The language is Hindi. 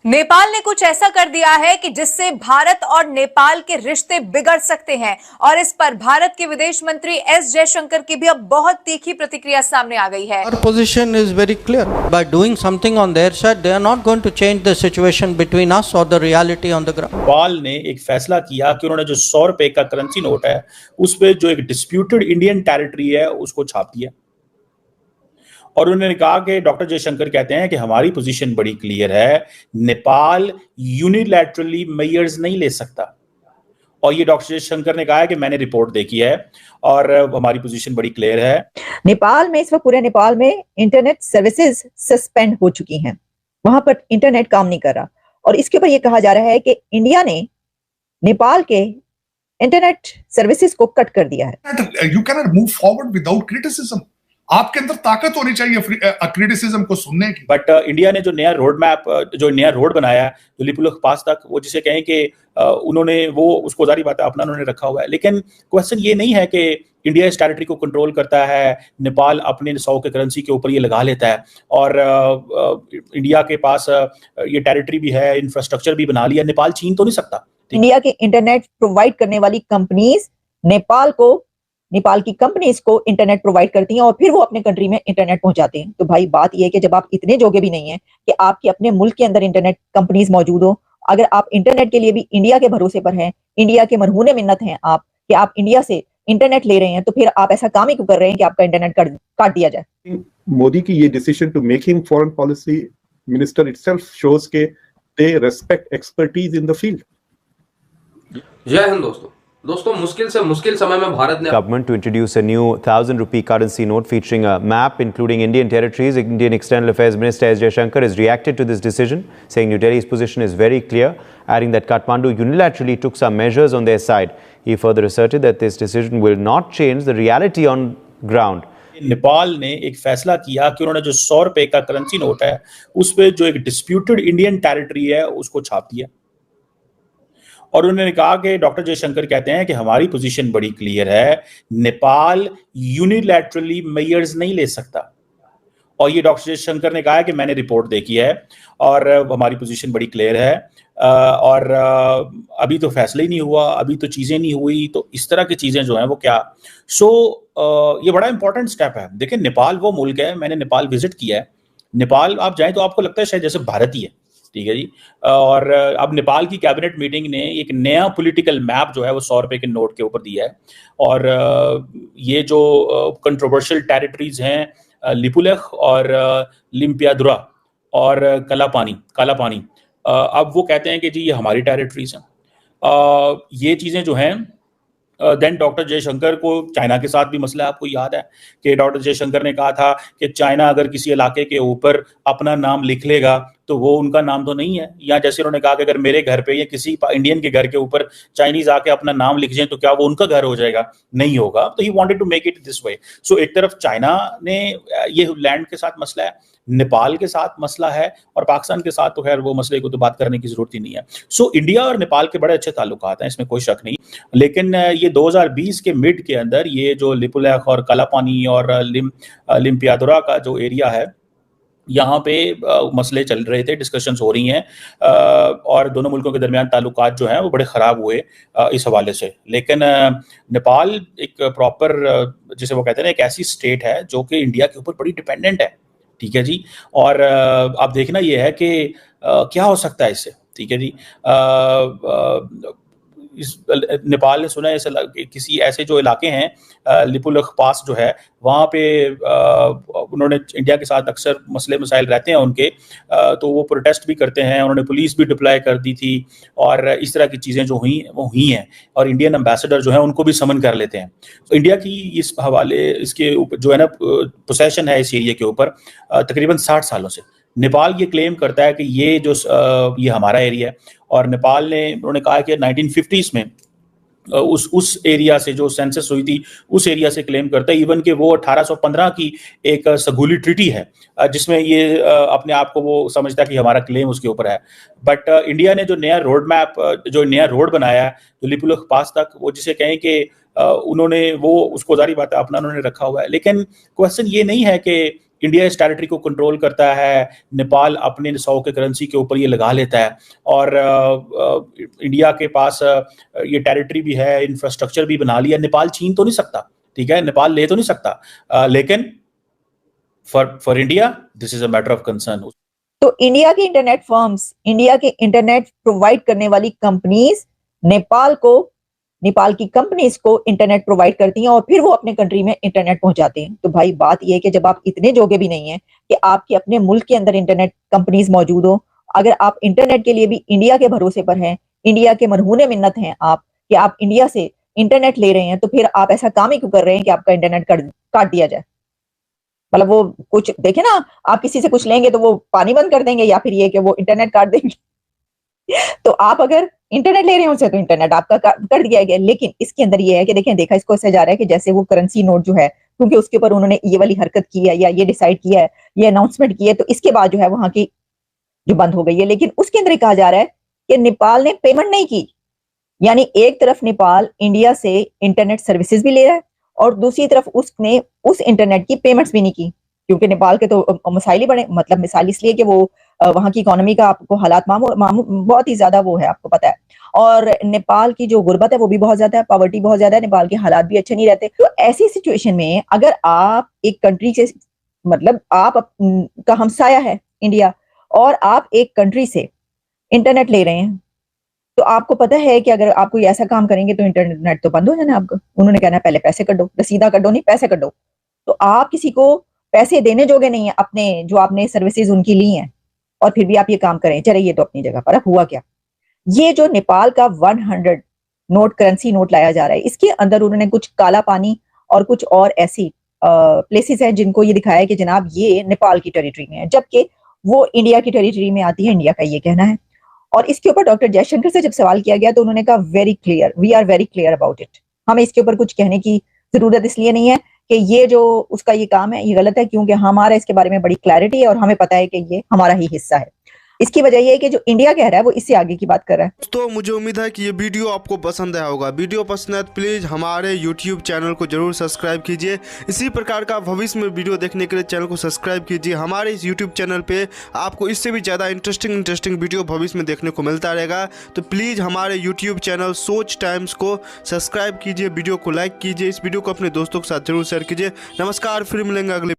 नेपाल ने कुछ ऐसा कर दिया है कि जिससे भारत और नेपाल के रिश्ते बिगड़ सकते हैं और इस पर भारत के विदेश मंत्री एस जयशंकर की भी अब बहुत तीखी प्रतिक्रिया सामने आ गई है। Our position is very clear. By doing something on their side, they are not going to change the situation between us or the reality on the ground. Nepal ने एक फैसला किया कि उन्होंने जो 100 रुपए का करेंसी नोट है उस पे जो एक डिस्प्यूटेड इंडियन टेरिटरी है उसको छाप दिया और उन्होंने कहा कि डॉक्टर जयशंकर कहते हैं कि हमारी पोजीशन बड़ी क्लियर है, नेपाल यूनिलैटरली मेजर्स नहीं ले सकता। और ये डॉक्टर जयशंकर ने कहा है कि मैंने रिपोर्ट देखी है और हमारी पोजीशन बड़ी क्लियर है। नेपाल में इस वक्त पूरे नेपाल में इंटरनेट सर्विसेज सस्पेंड हो चुकी हैं, वहां पर इंटरनेट काम नहीं कर रहा और इसके ऊपर यह कहा जा रहा है कि इंडिया ने नेपाल के इंटरनेट सर्विसेज को कट कर दिया है। You can not move forward without criticism. आपके अंदर ताकत होनी चाहिए क्रिटिसिज्म को सुनने की। बट इंडिया ने जो नया रोड मैप, जो नया रोड बनाया है जो लिपुलेख पास तक, वो जिसे कहें कि उन्होंने वो उसको जारी बात है अपना उन्होंने रखा हुआ है, लेकिन क्वेश्चन ये नहीं है कि इंडिया इस टेरिटरी को कंट्रोल करता है, नेपाल अपने 100 के करेंसी के ऊपर ये लगा लेता है और इंडिया के पास ये टेरिटरी भी है, इंफ्रास्ट्रक्चर भी बना लिया, नेपाल छीन तो नहीं सकता। इंडिया के इंटरनेट प्रोवाइड करने वाली कंपनीज नेपाल की कंपनीज को इंटरनेट प्रोवाइड करती हैं और फिर वो अपने कंट्री में इंटरनेट पहुंचाते हैं। तो भाई बात यह है कि जब आप इतने जोगे भी नहीं है कि आपके अपने मुल्क के अंदर इंटरनेट कंपनीज मौजूद हो, अगर आप इंटरनेट के लिए भी इंडिया के भरोसे पर हैं, इंडिया के मरहूने मिन्नत हैं आप कि आप इंडिया से इंटरनेट ले रहे हैं, तो फिर आप ऐसा काम ही क्यों कर रहे हैं कि आपका इंटरनेट काट दिया जाए। मोदी की ये decision to make him foreign policy minister itself shows के they respect expertise in the field. Jai Hind दोस्तों मुश्किल से मुश्किल समय में भारत ने government to introduce a new 1,000 rupee currency note featuring a map including Indian territories. Indian External Affairs Minister S. Jaishankar has reacted to this decision, saying New Delhi's position is very clear, adding that Kathmandu unilaterally took some measures on their side. He further asserted that this decision will not change the reality on ground. Nepal ने एक फैसला किया कि उन्होंने जो 100 रुपए का करेंसी नोट है उस पे जो एक डिस्प्यूटेड इंडियन टेरिटरी है उसको छाप दिया और उन्होंने कहा कि डॉक्टर जयशंकर कहते हैं कि हमारी पोजीशन बड़ी क्लियर है, नेपाल यूनिलैटरली मेजर्स नहीं ले सकता। और ये डॉक्टर जयशंकर ने कहा है कि मैंने रिपोर्ट देखी है और हमारी पोजीशन बड़ी क्लियर है और अभी तो फैसला ही नहीं हुआ, अभी तो चीजें नहीं हुई, तो इस तरह की चीजें जो हैं वो क्या। ये बड़ा इंपॉर्टेंट स्टेप है। देखिए नेपाल वो मुल्क है, मैंने नेपाल विजिट किया है, नेपाल आप जाएं तो आपको लगता है शायद जैसे भारत ही है, ठीक है जी। और अब नेपाल की कैबिनेट मीटिंग ने एक नया पॉलिटिकल मैप जो है वो 100 रुपए के नोट के ऊपर दिया है और ये जो कंट्रोवर्शियल टेरिटरीज हैं लिपुलेख और लिम्पियादुरा और काला पानी, अब वो कहते हैं कि जी ये हमारी टेरिटरीज हैं। ये चीज़ें जो हैं देन डॉक्टर जयशंकर को चाइना के साथ भी मसला है। आपको याद है कि डॉक्टर जयशंकर ने कहा था कि चाइना अगर किसी इलाके के ऊपर अपना नाम लिख लेगा तो वो उनका नाम तो नहीं है। या जैसे उन्होंने कहा कि अगर मेरे घर पे या किसी इंडियन के घर के ऊपर चाइनीज आके अपना नाम लिख जाए तो क्या वो उनका घर हो जाएगा? नहीं होगा। तो he wanted to make it this way. So एक तरफ चाइना ने ये लैंड के साथ मसला है, नेपाल के साथ मसला है और पाकिस्तान के साथ तो खैर वो मसले को तो बात करने की जरूरत ही नहीं है। सो इंडिया और नेपाल के बड़े अच्छे ताल्लुकात हैं, इसमें कोई शक नहीं। लेकिन ये 2020 के मिड के अंदर ये जो लिपुलेख और कालापानी और लिम्पियादुरा का जो एरिया है यहाँ पे मसले चल रहे थे, डिस्कशंस हो रही हैं और दोनों मुल्कों के दरमियान ताल्लुकात जो हैं वो बड़े ख़राब हुए इस हवाले से। लेकिन नेपाल एक प्रॉपर जिसे वो कहते हैं ना एक ऐसी स्टेट है जो कि इंडिया के ऊपर बड़ी डिपेंडेंट है, ठीक है जी। और आप देखना ये है कि क्या हो सकता है इससे, ठीक है जी। नेपाल ने सुना है किसी ऐसे जो इलाके हैं लिपुलेख पास जो है वहाँ पे उन्होंने इंडिया के साथ अक्सर मसले मसाइल रहते हैं उनके, तो वो प्रोटेस्ट भी करते हैं, उन्होंने पुलिस भी डिप्लॉय कर दी थी और इस तरह की चीज़ें जो हुई वो हुई हैं और इंडियन एम्बेसडर जो है उनको भी समन कर लेते हैं। तो इंडिया की इस हवाले इसके जो है ना पोसेशन है इस एरिया के ऊपर तकरीबन 60 सालों से। नेपाल ये क्लेम करता है कि ये हमारा एरिया है और नेपाल ने उन्होंने कहा कि 1950s में उस एरिया से जो सेंसस हुई थी उस एरिया से क्लेम करता है। इवन कि वो 1815 की एक सगुली ट्रीटी है जिसमें ये अपने आप को वो समझता है कि हमारा क्लेम उसके ऊपर है। बट इंडिया ने जो नया रोड मैप, जो नया रोड बनाया है जो लिपुलेख पास तक, वो जिसे कहें कि उन्होंने वो उसको जारी बात है अपना उन्होंने रखा हुआ है। लेकिन क्वेश्चन ये नहीं है कि इंडिया इस टेरिटरी को कंट्रोल करता है, नेपाल अपने 100 के करेंसी के ऊपर ये लगा लेता है और इंडिया के पास ये टेरिटरी भी है, इंफ्रास्ट्रक्चर भी बना लिया। नेपाल छीन तो नहीं सकता, ठीक है, नेपाल ले तो नहीं सकता, लेकिन for India this is a matter of concern. तो इंडिया के इंटरनेट फर्म्स, इंडिया के इंटरनेट प्रोवाइड करने वाली कंपनीज नेपाल की कंपनीज को इंटरनेट प्रोवाइड करती हैं और फिर वो अपने कंट्री में इंटरनेट पहुंचाते हैं। तो भाई बात यह है कि जब आप इतने जोगे भी नहीं है कि आपके अपने मुल्क के अंदर इंटरनेट कंपनीज मौजूद हो, अगर आप इंटरनेट के लिए भी इंडिया के भरोसे पर हैं, इंडिया के मरहूने मिन्नत हैं आप कि आप इंडिया से इंटरनेट ले रहे हैं, तो फिर आप ऐसा काम ही क्यों कर रहे हैं कि आपका इंटरनेट काट दिया जाए। मतलब वो कुछ देखे ना, आप किसी से कुछ लेंगे तो वो पानी बंद कर देंगे या फिर ये कि वो इंटरनेट काट देंगे। तो आप अगर इंटरनेट ले रहे हैं उनसे तो इंटरनेट आपका कर दिया गया। लेकिन इसके अंदर ये है कि देखें, देखा इसको ऐसे जा रहा है कि जैसे वो करेंसी नोट जो है, क्योंकि उसके ऊपर उन्होंने ये वाली हरकत की है या ये डिसाइड किया है, ये अनाउंसमेंट की है, तो इसके बाद जो है वहां की जो बंद हो गई है। लेकिन उसके अंदर कहा जा रहा है कि नेपाल ने पेमेंट नहीं की, यानी एक तरफ नेपाल इंडिया से इंटरनेट सर्विसेज भी ले रहा है और दूसरी तरफ उसने उस इंटरनेट की पेमेंट्स भी नहीं की, क्योंकि नेपाल के तो मसाइल ही बड़े, मतलब मिसाल इसलिए कि वो वहां की इकोनॉमी का आपको हालात बहुत ही ज्यादा वो है, आपको पता है, और नेपाल की जो गुर्बत है वो भी बहुत ज्यादा है, पॉवर्टी बहुत ज्यादा है, नेपाल के हालात भी अच्छे नहीं रहते। तो ऐसी सिचुएशन में अगर आप एक कंट्री से, मतलब आप का हमसाया है इंडिया और आप एक कंट्री से इंटरनेट ले रहे हैं, तो आपको पता है कि अगर आप कोई ऐसा काम करेंगे तो इंटरनेट तो बंद हो जाना आपका। उन्होंने कहना पहले पैसे कटो, रसीदा कटो नहीं, पैसे कटो। तो आप किसी को पैसे देने जोगे नहीं है अपने, जो आपने सर्विसेज उनकी ली हैं, और फिर भी आप ये काम करें। चले ये तो अपनी जगह पर। अब हुआ क्या, ये जो नेपाल का 100 नोट, करेंसी नोट लाया जा रहा है, इसके अंदर उन्होंने कुछ काला पानी और कुछ और ऐसी प्लेसेस हैं जिनको ये दिखाया है कि जनाब ये नेपाल की टेरिटरी में है, जबकि वो इंडिया की टेरिटरी में आती है, इंडिया का ये कहना है। और इसके ऊपर डॉक्टर जयशंकर से जब सवाल किया गया तो उन्होंने कहा very clear, we are very clear about it. हमें इसके ऊपर कुछ कहने की जरूरत इसलिए नहीं है कि ये जो उसका ये काम है ये गलत है, क्योंकि हमारा इसके बारे में बड़ी क्लैरिटी है और हमें पता है कि ये हमारा ही हिस्सा है। इसकी वजह यह है कि जो इंडिया कह रहा है वो इससे आगे की बात कर रहा है। तो मुझे उम्मीद है कि ये वीडियो आपको पसंद आया होगा। वीडियो पसंद है तो प्लीज़ हमारे YouTube चैनल को जरूर सब्सक्राइब कीजिए। इसी प्रकार का भविष्य में वीडियो देखने के लिए चैनल को सब्सक्राइब कीजिए। हमारे इस YouTube चैनल पे आपको इससे भी ज़्यादा इंटरेस्टिंग वीडियो भविष्य में देखने को मिलता रहेगा। तो प्लीज़ हमारे YouTube चैनल सोच टाइम्स को सब्सक्राइब कीजिए, वीडियो को लाइक कीजिए, इस वीडियो को अपने दोस्तों के साथ जरूर शेयर कीजिए। नमस्कार, फिर मिलेंगे अगले